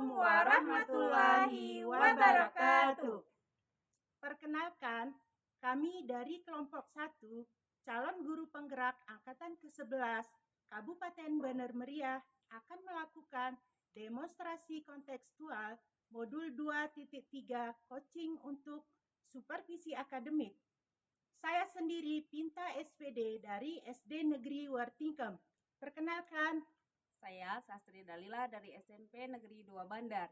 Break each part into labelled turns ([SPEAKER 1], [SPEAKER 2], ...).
[SPEAKER 1] Assalamualaikum warahmatullahi wabarakatuh. Perkenalkan, kami dari kelompok 1, calon guru penggerak angkatan ke-11 Kabupaten Bener Meriah akan melakukan demonstrasi kontekstual modul 2.3 coaching untuk supervisi akademik. Saya sendiri Pinta SPD dari SD Negeri Wartingkem. Perkenalkan,
[SPEAKER 2] saya Sastri Dalila dari SMP Negeri 2 Bandar.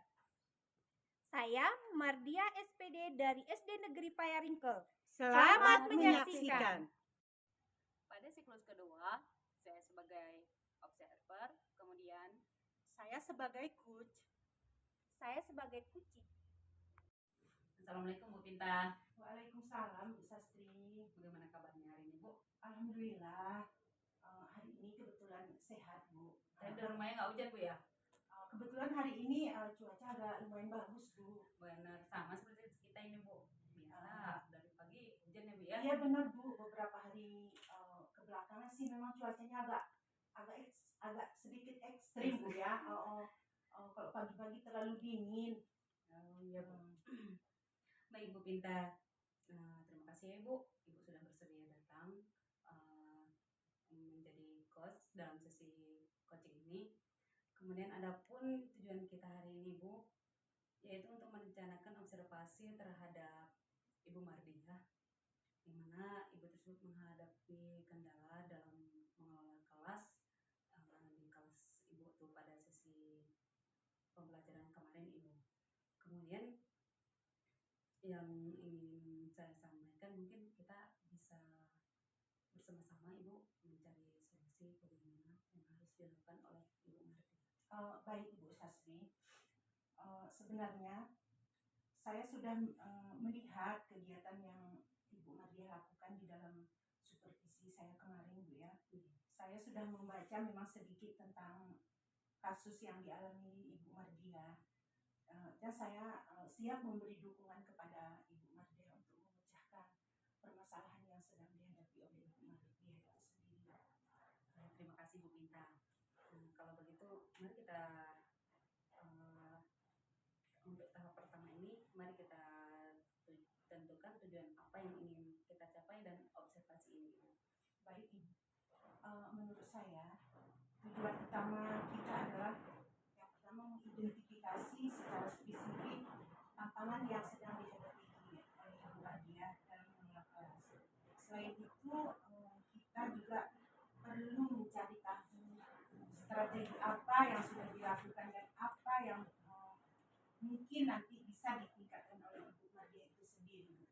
[SPEAKER 3] Saya Mardia SPD dari SD Negeri Payaringkel.
[SPEAKER 1] Selamat menyaksikan.
[SPEAKER 2] Pada siklus kedua, saya sebagai observer, kemudian
[SPEAKER 1] Saya sebagai coach.
[SPEAKER 3] Saya sebagai kucing.
[SPEAKER 2] Assalamualaikum Bu Pinta.
[SPEAKER 1] Waalaikumsalam Bu Sastri.
[SPEAKER 2] Bagaimana kabarnya hari ini Bu?
[SPEAKER 1] Alhamdulillah, hari ini kebetulan sehat Bu.
[SPEAKER 2] Saya di rumahnya nggak hujan Bu ya?
[SPEAKER 1] Kebetulan hari ini cuaca agak lumayan bagus Bu.
[SPEAKER 2] Benar, sama seperti kita ini Bu. Biasa dari pagi hujan ya Bu ya?
[SPEAKER 1] Iya benar Bu, beberapa hari kebelakangan sih memang cuacanya agak sedikit ekstrim Bu ya. Kalau pagi-pagi terlalu dingin.
[SPEAKER 2] Iya Bu. Baik Bu Pinta, terima kasih ya Bu. Ibu sudah bersedia datang menjadi coach dalam sesi coaching ini. Kemudian adapun tujuan kita hari ini Bu, yaitu untuk merencanakan observasi terhadap Ibu Mardia, di mana Ibu tersebut menghadapi kendala dalam mengelola kelas di kelas Ibu tuh pada sesi pembelajaran kemarin Ibu. Kemudian yang ingin saya sampaikan, mungkin kita bisa bersama-sama Ibu mencari solusi bagaimana yang harus dilakukan oleh Ibu Mardia.
[SPEAKER 1] Baik Ibu Sastri, sebenarnya saya sudah melihat kegiatan yang Ibu Mardia lakukan di dalam supervisi saya kemarin Bu ya. Saya sudah membaca memang sedikit tentang kasus yang dialami Ibu Mardia, dan saya siap memberi dukungan kepada Ibu Mardia untuk memecahkan permasalahan yang sedang dihadapi oleh Ibu Mardia itu sendiri.
[SPEAKER 2] Terima kasih Bu Pinta. Kalau begitu, mari kita untuk tahap pertama ini, mari kita tentukan tujuan apa yang ingin kita capai dan observasi ini.
[SPEAKER 1] Baik Ibu, menurut saya tujuan utama kita adalah yang pertama mengidentifikasi secara spesifik tantangan yang sedang dihadapi oleh Ibu Mardia dalam mengelola kelas. Selain itu, kita juga perlu mencari tahu strategi apa yang sudah dilakukan dan apa yang mungkin nanti bisa ditingkatkan oleh Ibu Mardia itu sendiri.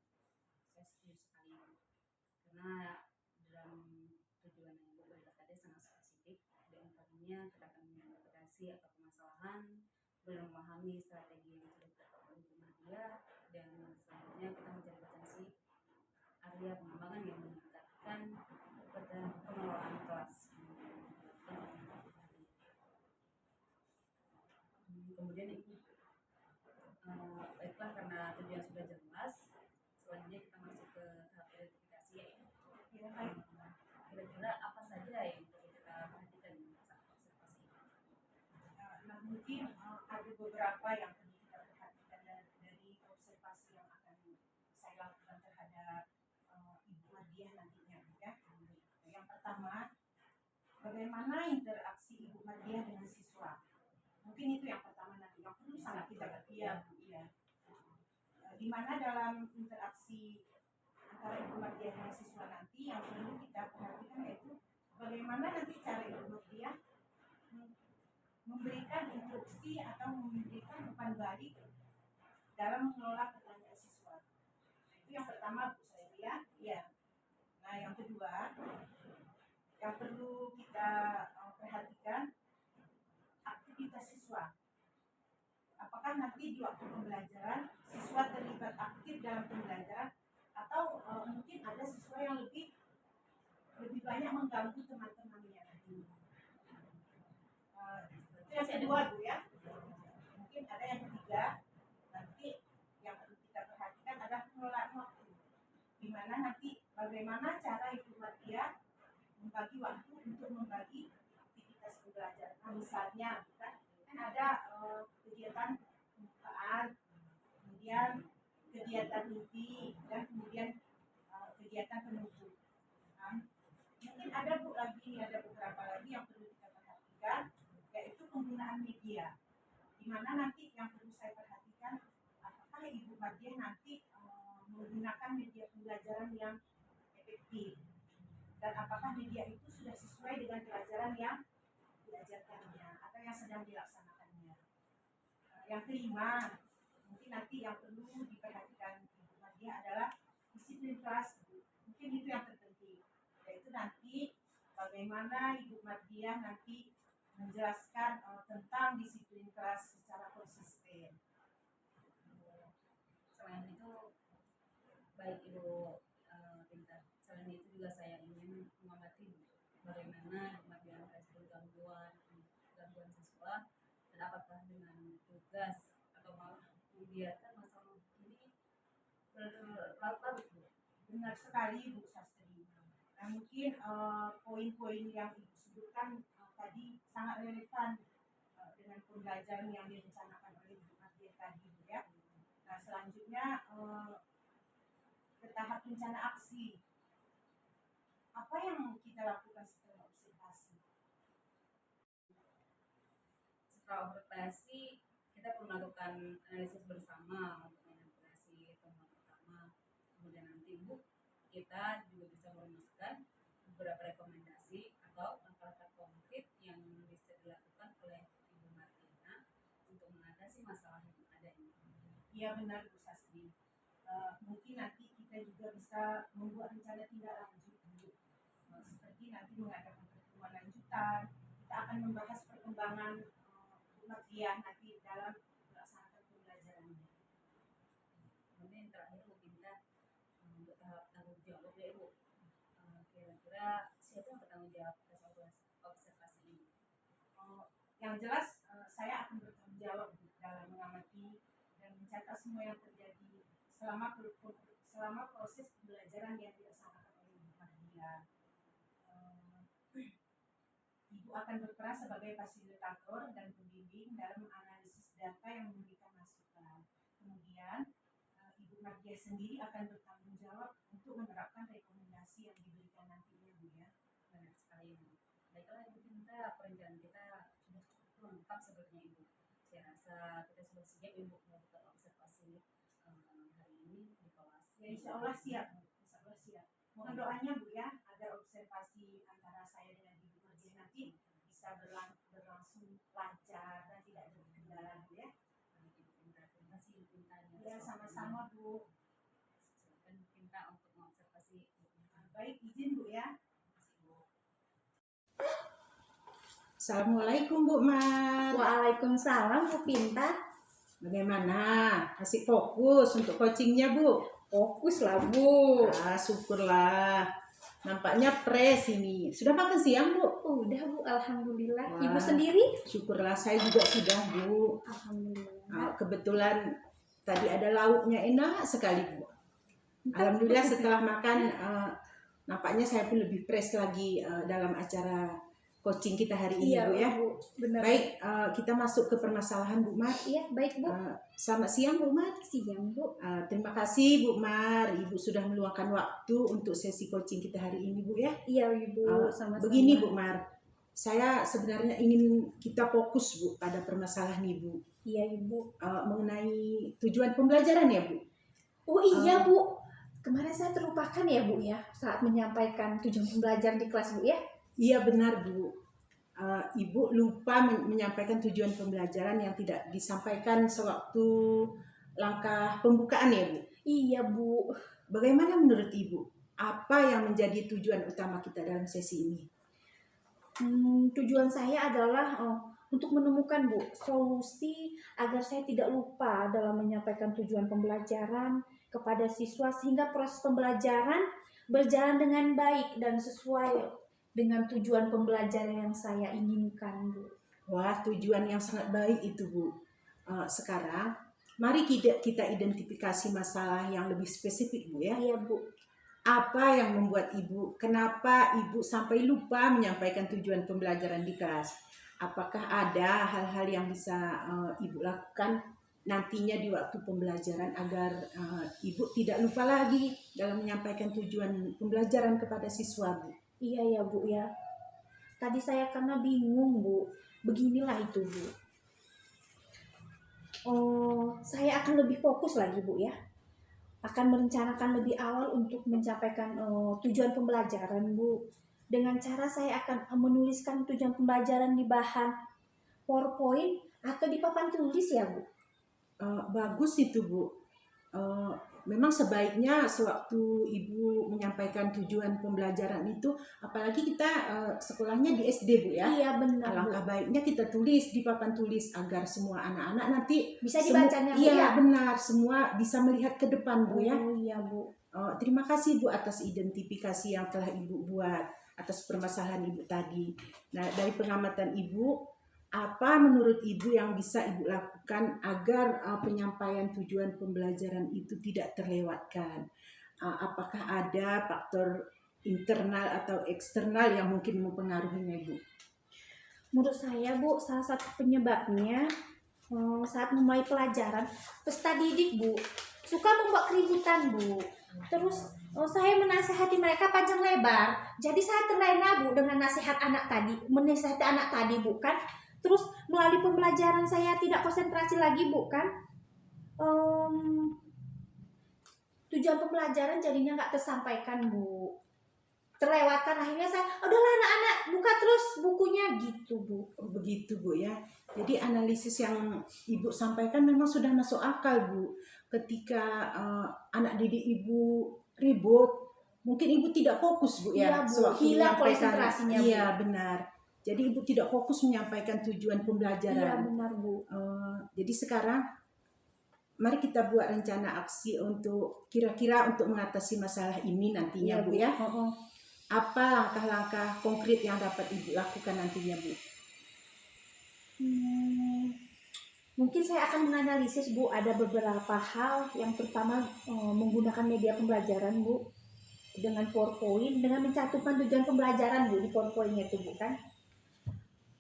[SPEAKER 2] Saya setuju sekali, karena dalam tujuan yang Ibu berikan tadi sangat spesifik. Di antaranya kita akan mengidentifikasi atau permasalahan, belum memahami strategi yang sudah dilakukan oleh Ibu Mardia, dan selanjutnya kita mencari potensi area pengembangan yang meningkatkan pada pengelolaan kelas. Kemudian Ibu, baiklah, karena tujuan sudah jelas, selanjutnya kita masuk ke tahap identifikasi ya. Kira-kira apa saja yang perlu kita perhatikan saat observasi?
[SPEAKER 1] Nah, mungkin ada beberapa yang perlu kita perhatikan dari observasi yang akan saya lakukan terhadap Ibu Mardia nantinya ya. Yang pertama, bagaimana interaksi Ibu Mardia dengan siswa. Mungkin itu yang pertama nanti yang perlu sangat kita iya. Di mana dalam interaksi antara Ibu Mardia dengan siswa nanti yang perlu kita perhatikan yaitu bagaimana nanti cara Ibu Mardia memberikan instruksi atau memberikan umpan balik dalam mengelola pertanyaan siswa. Itu yang pertama Bu Sastri ya. Nah yang kedua yang perlu kita perhatikan aktivitas siswa. Apakah nanti di waktu pembelajaran siswa terlibat aktif dalam pembelajaran atau mungkin ada siswa yang lebih banyak mengganggu teman-temannya. Itu yang kedua Bu ya. Mungkin ada yang ketiga, nanti yang perlu kita perhatikan adalah pengelolaan waktu. Di mana nanti bagaimana cara Ibu Mardia membagi waktu untuk membagi aktivitas pembelajaran. Misalnya kan ada ada kegiatan pembukaan, kemudian kegiatan inti, dan kemudian kegiatan penutup. Nah, mungkin ada beberapa lagi yang perlu kita perhatikan, yaitu penggunaan media. Di mana nanti yang perlu saya perhatikan, apakah Ibu Mardiah nanti menggunakan media pembelajaran yang efektif, dan apakah media itu sudah sesuai dengan pelajaran yang diajarkannya atau yang sedang dilaksanakannya. Yang kelima, mungkin nanti yang perlu diperhatikan Ibu Mardiah adalah disiplin kelas. Mungkin itu yang terpenting, yaitu nanti bagaimana Ibu Mardiah nanti menjelaskan tentang disiplin kelas secara konsisten.
[SPEAKER 2] Selain itu, baik Ibu Pintar, selain itu juga saya ingin mengamati bagaimana Mardiah merespon gangguan siswa, dan apakah dengan tugas atau malah membiarkan masalah ini berlarut-larut, Bu.
[SPEAKER 1] Benar sekali Bu Sastri. Nah, mungkin poin-poin yang Ibu sebutkan tadi sangat relevan dengan pembelajaran yang direncanakan oleh Bu Mardiah tadi, Bu, ya. Nah, selanjutnya ke tahap rencana aksi. Apa yang kita lakukan setelah observasi?
[SPEAKER 2] Setelah observasi, kita perlu melakukan analisis bersama untuk menganalisis temuan pertama. Kemudian nanti Bu, kita juga bisa merumuskan beberapa rekomendasi atau langkah-langkah konkret yang bisa dilakukan oleh Ibu Mardiah untuk mengatasi masalah yang ada ini.
[SPEAKER 1] Iya, benar Bu Sastri. Mungkin nanti kita juga bisa membuat rencana tindak lanjut, Bu. Seperti nanti mengadakan pertemuan lanjutan, kita akan membahas perkembangan Bu Mardiah nanti dalam melaksanakan pembelajarannya.
[SPEAKER 2] Kemudian terakhir Bu Pintar, untuk tahap tanggung jawab ya Ibu, kira-kira siapa yang bertanggung jawab atas observasi ini?
[SPEAKER 1] Yang jelas saya akan bertanggung jawab Bu, dalam mengamati dan mencatat semua yang terjadi selama proses pembelajaran yang dilaksanakan oleh Ibu Mardiah. Ibu akan berperan sebagai fasilitator dan pembimbing dalam menganalisis data yang memberikan masukan. Kemudian Ibu Mardiah sendiri akan bertanggung jawab untuk menerapkan rekomendasi yang diberikan nantinya, Bu, ya.
[SPEAKER 2] Benar sekali Bu. Baiklah Ibu Pintar, perencanaan kita sudah cukup lengkap sebenarnya Ibu. Saya rasa kita sudah siap Ibu melakukan observasi hari ini di kelas.
[SPEAKER 1] Ya, insya Allah siap, Bu. Insya Allah siap. Mohon doanya Bu, ya, agar observasi antara saya dengan Ibu Mardiah nanti bisa berlangsung lancar dan tidak ada kendala, Bu, ya.
[SPEAKER 2] Ibu Pintar, terima kasih Ibu Pintar.
[SPEAKER 1] Ya, sama-sama Bu.
[SPEAKER 2] Silakan Ibu Pintar untuk mengobservasi Ibu Pintar.
[SPEAKER 1] Baik, izin Bu, ya.
[SPEAKER 4] Assalamualaikum Bu Mar.
[SPEAKER 3] Waalaikumsalam Bu Pintar.
[SPEAKER 4] Bagaimana? Masih fokus untuk coachingnya Bu?
[SPEAKER 3] Fokus lah Bu.
[SPEAKER 4] Syukurlah. Nampaknya fresh ini. Sudah makan siang Bu?
[SPEAKER 3] Udah Bu, alhamdulillah.
[SPEAKER 4] Wah.
[SPEAKER 3] Ibu sendiri?
[SPEAKER 4] Syukurlah, saya juga sudah Bu.
[SPEAKER 3] Alhamdulillah.
[SPEAKER 4] Kebetulan tadi ada lauknya enak sekali Bu. Alhamdulillah setelah makan nampaknya saya pun lebih fresh lagi dalam acara coaching kita hari ini Bu, ya.
[SPEAKER 3] Bu, benar.
[SPEAKER 4] Baik, kita masuk ke permasalahan Bu Mar.
[SPEAKER 3] Iya, baik Bu.
[SPEAKER 4] Selamat siang Bu Mar.
[SPEAKER 3] Siang Bu.
[SPEAKER 4] Terima kasih Bu Mar, Ibu sudah meluangkan waktu untuk sesi coaching kita hari ini Bu, ya.
[SPEAKER 3] Iya Ibu, sama-sama.
[SPEAKER 4] Begini Bu Mar, saya sebenarnya ingin kita fokus Bu pada permasalahan Ibu.
[SPEAKER 3] Iya Ibu.
[SPEAKER 4] Mengenai tujuan pembelajaran ya Bu.
[SPEAKER 3] Oh iya Bu, kemarin saya terlupakan ya Bu ya saat menyampaikan tujuan pembelajaran di kelas Bu ya.
[SPEAKER 4] Iya benar Bu. Ibu lupa menyampaikan tujuan pembelajaran yang tidak disampaikan sewaktu langkah pembukaan ya Bu.
[SPEAKER 3] Iya Bu.
[SPEAKER 4] Bagaimana menurut Ibu? Apa yang menjadi tujuan utama kita dalam sesi ini?
[SPEAKER 3] Tujuan saya adalah untuk menemukan Bu solusi agar saya tidak lupa dalam menyampaikan tujuan pembelajaran kepada siswa sehingga proses pembelajaran berjalan dengan baik dan sesuai dengan tujuan pembelajaran yang saya inginkan Bu.
[SPEAKER 4] Wah, tujuan yang sangat baik itu Bu. Sekarang mari kita identifikasi masalah yang lebih spesifik Bu, ya.
[SPEAKER 3] Iya Bu.
[SPEAKER 4] Apa yang membuat Ibu, kenapa Ibu sampai lupa menyampaikan tujuan pembelajaran di kelas? apakah ada hal-hal yang bisa Ibu lakukan nantinya di waktu pembelajaran agar Ibu tidak lupa lagi dalam menyampaikan tujuan pembelajaran kepada siswa, Bu?
[SPEAKER 3] Iya ya Bu ya. Tadi saya karena bingung Bu. Beginilah itu Bu. Saya akan lebih fokus lagi Bu ya. Akan merencanakan lebih awal untuk mencapai tujuan pembelajaran Bu. Dengan cara saya akan menuliskan tujuan pembelajaran di bahan PowerPoint atau di papan tulis ya Bu.
[SPEAKER 4] Bagus itu Bu. Memang sebaiknya sewaktu Ibu menyampaikan tujuan pembelajaran itu, apalagi kita sekolahnya di SD Bu ya.
[SPEAKER 3] Iya benar Bu.
[SPEAKER 4] Alangkah baiknya kita tulis di papan tulis agar semua anak-anak nanti
[SPEAKER 3] Bisa dibacanya Bu
[SPEAKER 4] iya
[SPEAKER 3] ya.
[SPEAKER 4] benar, semua bisa melihat ke depan Bu ya.
[SPEAKER 3] Oh iya Bu.
[SPEAKER 4] Terima kasih Bu atas identifikasi yang telah Ibu buat atas permasalahan Ibu tadi. Nah, dari pengamatan Ibu, apa menurut Ibu yang bisa Ibu lakukan agar penyampaian tujuan pembelajaran itu tidak terlewatkan? Apakah ada faktor internal atau eksternal yang mungkin mempengaruhinya, Ibu?
[SPEAKER 3] Menurut saya Bu, salah satu penyebabnya saat memulai pelajaran, peserta didik Bu suka membuat keributan Bu. Terus saya menasihati mereka panjang lebar. Jadi saya terlena Bu dengan nasihat anak tadi, menasihati anak tadi Bu kan. Terus melalui pembelajaran saya tidak konsentrasi lagi Bu kan. Tujuan pembelajaran jadinya nggak tersampaikan Bu. Terlewatkan, akhirnya saya udahlah anak-anak buka terus bukunya gitu Bu.
[SPEAKER 4] Begitu Bu ya. Jadi analisis yang Ibu sampaikan memang sudah masuk akal Bu. Ketika anak didik Ibu ribut, mungkin Ibu tidak fokus Bu ya.
[SPEAKER 3] Iya Bu,
[SPEAKER 4] sewaktu
[SPEAKER 3] hilang
[SPEAKER 4] menyampaikan.
[SPEAKER 3] konsentrasinya Bu.
[SPEAKER 4] Iya benar. Jadi Ibu tidak fokus menyampaikan tujuan
[SPEAKER 3] Iya
[SPEAKER 4] pembelajaran.
[SPEAKER 3] benar Bu.
[SPEAKER 4] Jadi sekarang mari kita buat rencana aksi untuk kira-kira untuk mengatasi masalah ini nantinya
[SPEAKER 3] Iya,
[SPEAKER 4] Bu ya.
[SPEAKER 3] Oh.
[SPEAKER 4] Apa langkah-langkah konkret yang dapat Ibu lakukan nantinya Bu?
[SPEAKER 3] Mungkin saya akan menganalisis Bu, ada beberapa hal yang pertama menggunakan media pembelajaran Bu dengan PowerPoint, dengan mencantumkan tujuan pembelajaran Bu di PowerPoint-nya itu Bu kan.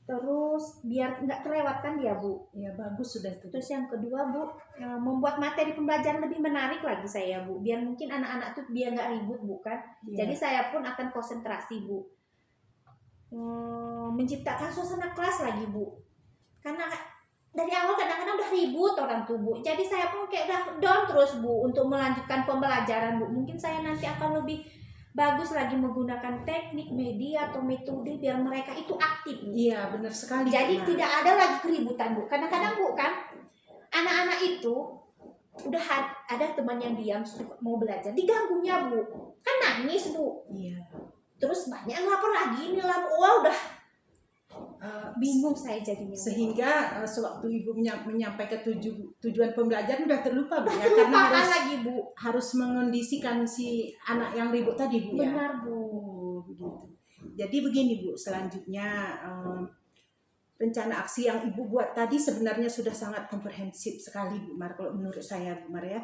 [SPEAKER 3] Terus biar nggak terlewatkan dia Bu.
[SPEAKER 4] Ya bagus sudah itu.
[SPEAKER 3] Terus yang kedua Bu, membuat materi pembelajaran lebih menarik lagi saya Bu, biar mungkin anak-anak tuh biar nggak ribut Bu kan.
[SPEAKER 4] Ya.
[SPEAKER 3] Jadi saya pun akan konsentrasi Bu. Menciptakan suasana kelas lagi Bu. Karena dari awal kadang-kadang udah ribut orang tuh Bu. Jadi saya pun kayak udah down terus Bu untuk melanjutkan pembelajaran Bu. Mungkin saya nanti akan lebih bagus lagi menggunakan teknik, media atau metode biar mereka itu aktif Bu.
[SPEAKER 4] Iya benar sekali.
[SPEAKER 3] Jadi
[SPEAKER 4] benar.
[SPEAKER 3] tidak ada lagi keributan Bu. Kadang-kadang Bu kan anak-anak itu udah ada teman yang diam mau belajar, diganggunya Bu. Kan nangis Bu.
[SPEAKER 4] Iya.
[SPEAKER 3] Terus banyak yang lapor lagi ini lapor. Wah udah bingung saya jadinya.
[SPEAKER 4] Sehingga sewaktu Ibu menyampaikan tujuan pembelajaran udah terlupa Bu ya, karena
[SPEAKER 3] Terlupakan lagi Bu.
[SPEAKER 4] harus mengondisikan si anak yang ribut tadi Bu ya.
[SPEAKER 3] Benar Bu.
[SPEAKER 4] Oh, begitu. Jadi begini Bu, selanjutnya rencana aksi yang Ibu buat tadi sebenarnya sudah sangat komprehensif sekali Bu Mar, kalau menurut saya Bu Mar ya.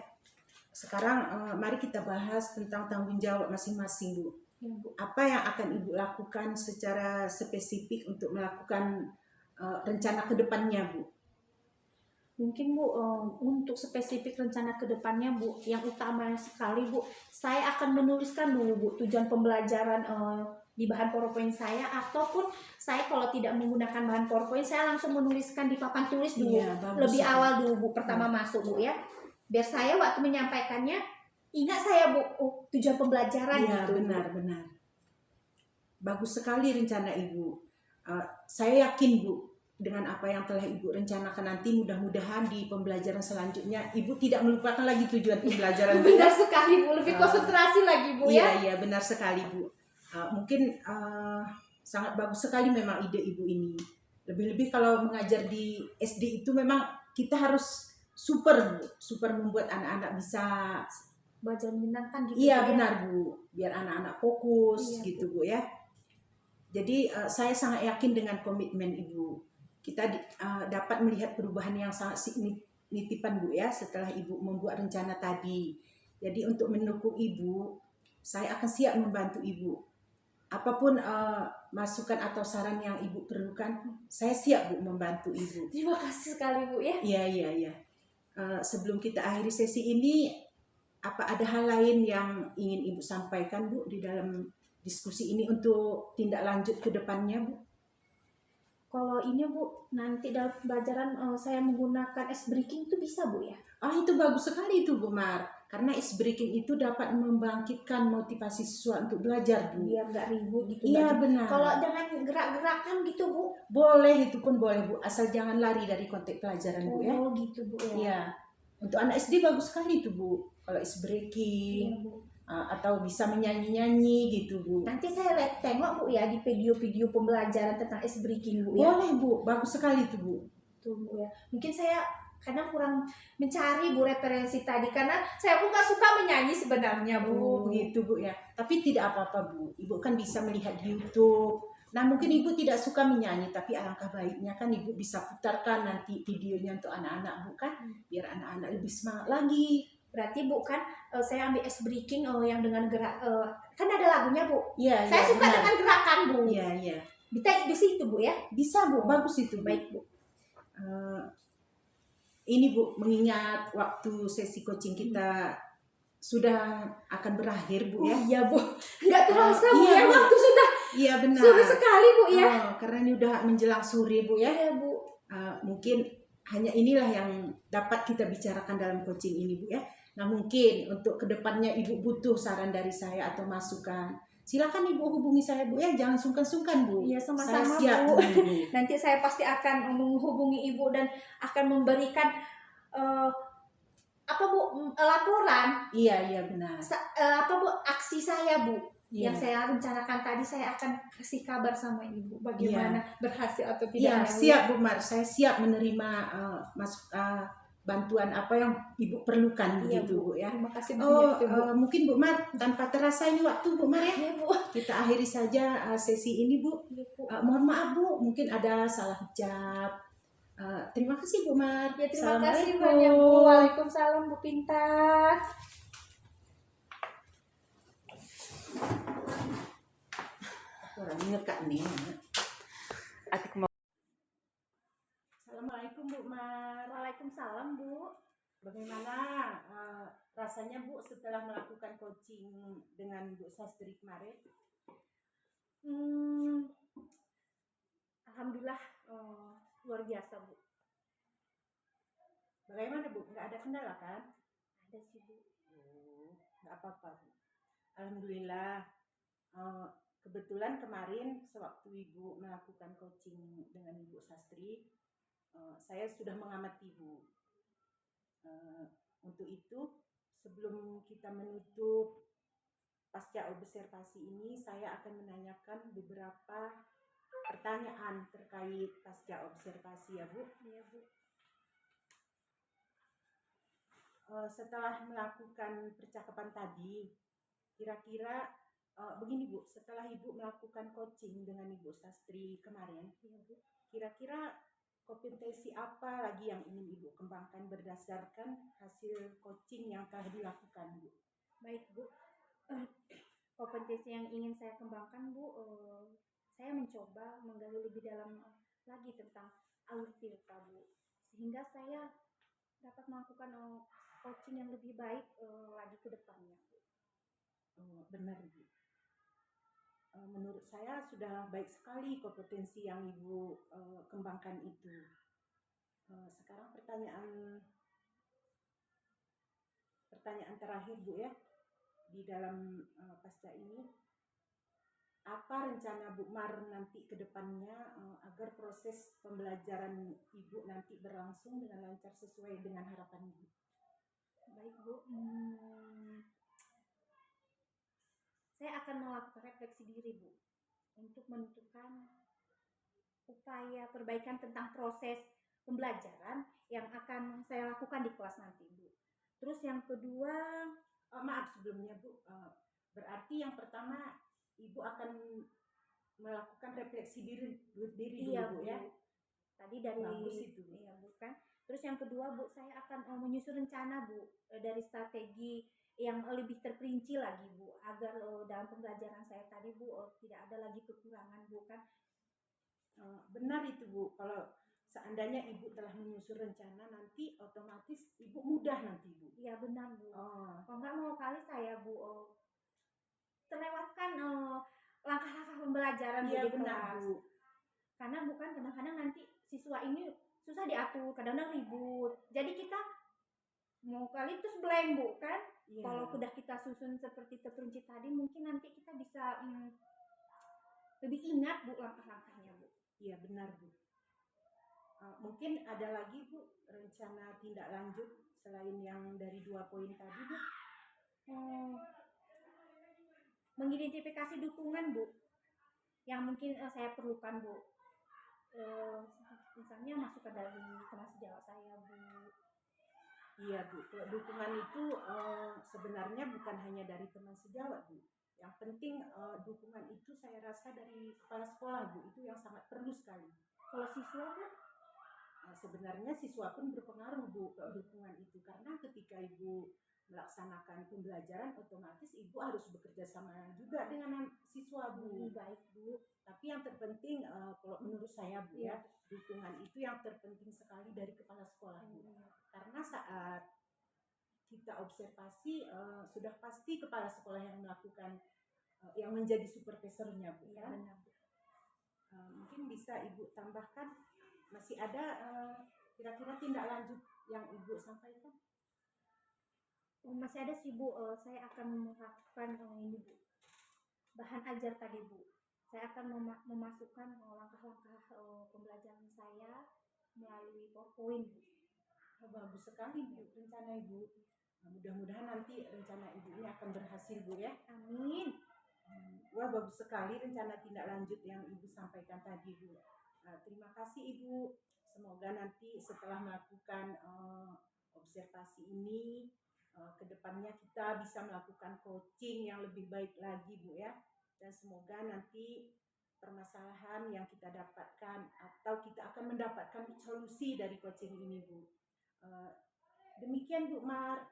[SPEAKER 4] Sekarang mari kita bahas tentang tanggung jawab masing-masing Bu.
[SPEAKER 3] Ya, Bu.
[SPEAKER 4] Apa yang akan Ibu lakukan secara spesifik untuk melakukan rencana ke depannya Bu?
[SPEAKER 3] Mungkin Bu, untuk spesifik rencana ke depannya Bu, yang utama sekali Bu, saya akan menuliskan dulu Bu tujuan pembelajaran di bahan PowerPoint saya, ataupun saya kalau tidak menggunakan bahan PowerPoint saya langsung menuliskan di papan tulis dulu.
[SPEAKER 4] Iya, bagus,
[SPEAKER 3] Lebih
[SPEAKER 4] Bu.
[SPEAKER 3] awal dulu Bu, pertama masuk Bu ya. Biar saya waktu menyampaikannya ingat saya Bu, tujuan pembelajaran
[SPEAKER 4] Iya
[SPEAKER 3] gitu.
[SPEAKER 4] benar-benar. Bagus sekali rencana Ibu. Saya yakin Bu, dengan apa yang telah Ibu rencanakan nanti, mudah-mudahan di pembelajaran selanjutnya Ibu tidak melupakan lagi tujuan pembelajaran Bu.
[SPEAKER 3] Benar sekali Bu, lebih konsentrasi lagi Bu ya.
[SPEAKER 4] Iya benar sekali Bu. Mungkin sangat bagus sekali memang ide Ibu ini. Lebih-lebih kalau mengajar di SD itu memang kita harus super membuat anak-anak bisa.
[SPEAKER 3] Belajar menyenangkan gitu.
[SPEAKER 4] Iya
[SPEAKER 3] Bu, ya.
[SPEAKER 4] benar Bu, biar anak-anak fokus
[SPEAKER 3] Iya,
[SPEAKER 4] gitu Bu ya. Jadi saya sangat yakin dengan komitmen Ibu, kita dapat melihat perubahan yang sangat signifikan Bu ya setelah Ibu membuat rencana tadi. Jadi untuk mendukung Ibu, saya akan siap membantu Ibu apapun masukan atau saran yang Ibu perlukan, saya siap Bu membantu Ibu.
[SPEAKER 3] Terima kasih sekali Bu ya.
[SPEAKER 4] Iya. Sebelum kita akhiri sesi ini, apa ada hal lain yang ingin Ibu sampaikan Bu di dalam diskusi ini untuk tindak lanjut ke depannya Bu?
[SPEAKER 3] Kalau ini Bu, nanti dalam pembelajaran saya menggunakan ice breaking itu bisa Bu ya?
[SPEAKER 4] Itu bagus sekali itu Bu Mar. Karena ice breaking itu dapat membangkitkan motivasi siswa untuk belajar Bu.
[SPEAKER 3] Biar nggak ribut gitu.
[SPEAKER 4] Iya benar.
[SPEAKER 3] Kalau dengan gerak-gerakan gitu Bu?
[SPEAKER 4] Boleh, itu pun boleh Bu. Asal jangan lari dari konteks pelajaran Bu ya.
[SPEAKER 3] Oh gitu Bu ya.
[SPEAKER 4] Iya. Untuk anak SD bagus sekali itu Bu. Kalau ice breaking.
[SPEAKER 3] Iya, Bu.
[SPEAKER 4] Atau bisa menyanyi-nyanyi gitu Bu.
[SPEAKER 3] Nanti saya lihat tengok Bu ya di video-video pembelajaran tentang ice breaking Bu ya.
[SPEAKER 4] Boleh Bu, bagus sekali itu Bu.
[SPEAKER 3] Tuh Bu ya. Mungkin saya kadang kurang mencari Bu referensi tadi karena saya pun nggak suka menyanyi sebenarnya Bu.
[SPEAKER 4] Begitu Bu ya. Tapi tidak apa-apa Bu. Ibu kan bisa melihat di YouTube. Nah mungkin Ibu tidak suka menyanyi, tapi alangkah baiknya kan Ibu bisa putarkan nanti videonya untuk anak-anak Bu kan, biar anak-anak lebih semangat lagi.
[SPEAKER 3] Berarti Bu kan saya ambil ice breaking yang dengan gerak kan ada lagunya Bu.
[SPEAKER 4] Iya.
[SPEAKER 3] Saya suka
[SPEAKER 4] benar.
[SPEAKER 3] dengan gerakan Bu.
[SPEAKER 4] Iya.
[SPEAKER 3] Bisa di situ Bu ya.
[SPEAKER 4] Bisa Bu, bagus itu Bu.
[SPEAKER 3] Baik Bu.
[SPEAKER 4] Ini Bu, mengingat waktu sesi coaching kita sudah akan berakhir Bu ya.
[SPEAKER 3] Iya Bu. Nggak terasa Bu
[SPEAKER 4] iya,
[SPEAKER 3] ya.
[SPEAKER 4] Bu.
[SPEAKER 3] Waktu sudah
[SPEAKER 4] Iya benar.
[SPEAKER 3] sudah sekali Bu ya.
[SPEAKER 4] Karena ini udah menjelang sore Bu ya.
[SPEAKER 3] Iya Bu.
[SPEAKER 4] Mungkin hanya inilah yang dapat kita bicarakan dalam coaching ini Bu ya. Nah mungkin untuk kedepannya Ibu butuh saran dari saya atau masukan, silakan Ibu hubungi saya Bu ya, jangan sungkan-sungkan Bu.
[SPEAKER 3] Iya sama-sama
[SPEAKER 4] Saya siap
[SPEAKER 3] Bu.
[SPEAKER 4] Bu.
[SPEAKER 3] Nanti saya pasti akan menghubungi Ibu dan akan memberikan laporan
[SPEAKER 4] Iya benar.
[SPEAKER 3] aksi saya Bu.
[SPEAKER 4] Iya.
[SPEAKER 3] Yang saya rencanakan tadi saya akan kasih kabar sama Ibu bagaimana berhasil atau
[SPEAKER 4] Iya,
[SPEAKER 3] tidaknya.
[SPEAKER 4] siap Bu Mar. Saya siap menerima bantuan apa yang Ibu perlukan
[SPEAKER 3] Iya,
[SPEAKER 4] begitu Bu ya.
[SPEAKER 3] Terima kasih banyak Bu.
[SPEAKER 4] Mungkin Bu Mar, tanpa terasa ini waktu Bu Mar ya.
[SPEAKER 3] Iya Bu.
[SPEAKER 4] Kita akhiri saja sesi ini Bu.
[SPEAKER 3] Iya, Bu.
[SPEAKER 4] Mohon maaf Bu, mungkin ada salah ucap. Terima kasih Bu Mar.
[SPEAKER 3] Ya terima kasih
[SPEAKER 4] Assalamualaikum.
[SPEAKER 3] banyak Bu. Waalaikumsalam Bu Pintar.
[SPEAKER 4] Orang ngekak nih. Assalamualaikum Bu Mar.
[SPEAKER 3] Waalaikumsalam Bu.
[SPEAKER 4] Bagaimana rasanya Bu setelah melakukan coaching dengan Bu Sastri kemarin?
[SPEAKER 3] Alhamdulillah luar biasa Bu.
[SPEAKER 4] Bagaimana Bu? Nggak ada kendala kan?
[SPEAKER 3] Ada sih Bu.
[SPEAKER 4] Nggak apa-apa Bu. Alhamdulillah. Kebetulan kemarin sewaktu Ibu melakukan coaching dengan Ibu Sastri, saya sudah mengamati Bu. Untuk itu, sebelum kita menutup pasca observasi ini, saya akan menanyakan beberapa pertanyaan terkait pasca observasi ya Bu.
[SPEAKER 3] Iya Bu.
[SPEAKER 4] Setelah melakukan percakapan tadi, kira-kira begini Bu, setelah Ibu melakukan coaching dengan Ibu Sastri kemarin, kira-kira kompetensi apa lagi yang ingin Ibu kembangkan berdasarkan hasil coaching yang telah dilakukan Bu?
[SPEAKER 3] Baik Bu. Kompetensi yang ingin saya kembangkan Bu, saya mencoba menggali lebih dalam lagi tentang alur filter Bu, sehingga saya dapat melakukan coaching yang lebih baik lagi ke depannya Bu.
[SPEAKER 4] Benar Bu. Menurut saya sudah baik sekali kompetensi yang Ibu kembangkan itu. Sekarang pertanyaan terakhir Bu ya, di dalam pasca ini, apa rencana Bu Mar nanti ke depannya agar proses pembelajaran Ibu nanti berlangsung dengan lancar sesuai dengan harapan Ibu?
[SPEAKER 3] Baik Bu. Saya akan melakukan refleksi diri Bu untuk menentukan upaya perbaikan tentang proses pembelajaran yang akan saya lakukan di kelas nanti Bu. Terus yang kedua,
[SPEAKER 4] maaf sebelumnya Bu, berarti yang pertama Ibu akan melakukan refleksi diri
[SPEAKER 3] iya,
[SPEAKER 4] dulu Bu ya.
[SPEAKER 3] Tadi dari
[SPEAKER 4] Bagus itu Bu.
[SPEAKER 3] Iya Bu kan. Terus yang kedua Bu, saya akan menyusun rencana Bu dari strategi yang lebih terperinci lagi Bu, agar dalam pembelajaran saya tadi Bu tidak ada lagi kekurangan Bu kan.
[SPEAKER 4] Benar itu Bu, kalau seandainya Ibu telah menyusun rencana nanti otomatis Ibu mudah nanti Bu.
[SPEAKER 3] Iya benar Bu.
[SPEAKER 4] Oh,
[SPEAKER 3] Kalau nggak mau kali saya Bu terlewatkan langkah-langkah pembelajaran Bu
[SPEAKER 4] iya
[SPEAKER 3] di
[SPEAKER 4] benar
[SPEAKER 3] kelas.
[SPEAKER 4] Bu.
[SPEAKER 3] Karena bukan kadang-kadang nanti siswa ini susah diatur, kadang-kadang ribut. Jadi kita mau kali terus blank Bu kan.
[SPEAKER 4] Iya.
[SPEAKER 3] Kalau sudah kita susun seperti terperinci tadi, mungkin nanti kita bisa lebih ingat Bu langkah-langkahnya Bu.
[SPEAKER 4] Iya benar Bu. Mungkin ada lagi Bu rencana tindak lanjut selain yang dari 2 poin tadi Bu?
[SPEAKER 3] Mengidentifikasi dukungan Bu yang mungkin saya perlukan Bu. Misalnya masukan dari teman sejawat saya Bu.
[SPEAKER 4] Iya Bu, dukungan itu sebenarnya bukan hanya dari teman sejawat Bu. Yang penting dukungan itu saya rasa dari kepala sekolah Bu, itu yang sangat perlu sekali.
[SPEAKER 3] Kalau siswa Bu?
[SPEAKER 4] Sebenarnya siswa pun berpengaruh Bu ke dukungan itu, karena ketika Ibu melaksanakan pembelajaran otomatis Ibu harus bekerja sama juga dengan siswa Bu.
[SPEAKER 3] Baik Bu.
[SPEAKER 4] Tapi yang terpenting kalau menurut saya Bu
[SPEAKER 3] Iya.
[SPEAKER 4] ya, dukungan itu yang terpenting sekali dari kepala sekolah Bu. Karena saat kita observasi sudah pasti kepala sekolah yang melakukan yang menjadi supervisornya Bu
[SPEAKER 3] Iya
[SPEAKER 4] kan.
[SPEAKER 3] benar Bu.
[SPEAKER 4] Mungkin bisa Ibu tambahkan, masih ada kira-kira tindak lanjut yang Ibu sampaikan?
[SPEAKER 3] Masih ada sih Bu, saya akan melakukan ini Bu, bahan ajar tadi Bu. Saya akan memasukkan langkah-langkah pembelajaran saya melalui PowerPoint Bu.
[SPEAKER 4] Bagus sekali Bu rencana Ibu. Mudah-mudahan nanti rencana Ibu ini akan berhasil Bu ya.
[SPEAKER 3] Amin.
[SPEAKER 4] Wah bagus sekali rencana tindak lanjut yang Ibu sampaikan tadi Bu. Terima kasih Ibu. Semoga nanti setelah melakukan observasi ini, kedepannya kita bisa melakukan coaching yang lebih baik lagi Bu ya. Dan semoga nanti permasalahan yang kita dapatkan atau kita akan mendapatkan solusi dari coaching ini Bu. Demikian Bu Mar,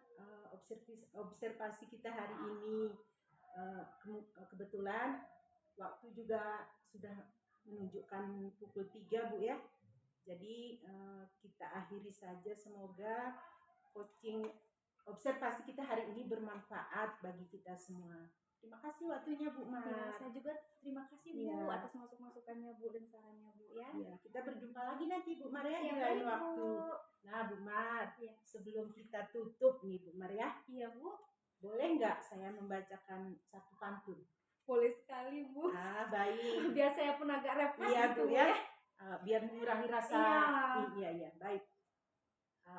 [SPEAKER 4] observasi kita hari ini. Kebetulan waktu juga sudah menunjukkan pukul 3 Bu ya. Jadi kita akhiri saja, semoga coaching observasi kita hari ini bermanfaat bagi kita semua. Terima kasih waktunya Bu Mar.
[SPEAKER 3] Ya, saya juga terima kasih Bu
[SPEAKER 4] Ya.
[SPEAKER 3] atas masukannya Bu dan sarannya Bu ya.
[SPEAKER 4] Ya, kita berjumpa lagi nanti Bu Mar ya, di
[SPEAKER 3] Ya,
[SPEAKER 4] lain
[SPEAKER 3] baik,
[SPEAKER 4] waktu.
[SPEAKER 3] Bu.
[SPEAKER 4] Nah Bu Mar,
[SPEAKER 3] Ya.
[SPEAKER 4] sebelum kita tutup nih Bu Mar ya,
[SPEAKER 3] Iya Bu.
[SPEAKER 4] boleh nggak saya membacakan satu pantun?
[SPEAKER 3] Boleh sekali Bu.
[SPEAKER 4] Baik.
[SPEAKER 3] Biar saya pun agak refresh
[SPEAKER 4] Iya
[SPEAKER 3] gitu
[SPEAKER 4] Bu ya. Biar mengurangi rasa.
[SPEAKER 3] Iya.
[SPEAKER 4] Iya, baik.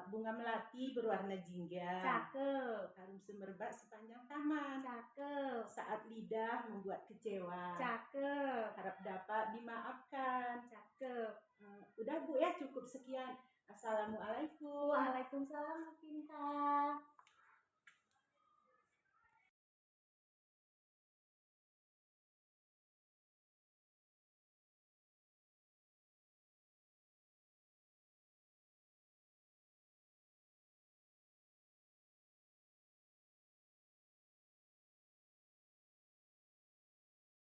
[SPEAKER 4] Bunga melati berwarna jingga,
[SPEAKER 3] Cakep.
[SPEAKER 4] harum semerbak sepanjang taman.
[SPEAKER 3] Cakep.
[SPEAKER 4] Saat lidah membuat kecewa,
[SPEAKER 3] Cakep.
[SPEAKER 4] harap dapat dimaafkan.
[SPEAKER 3] Cakep.
[SPEAKER 4] Udah Bu ya, cukup sekian. Assalamualaikum.
[SPEAKER 3] Waalaikumsalam Bu Pinta.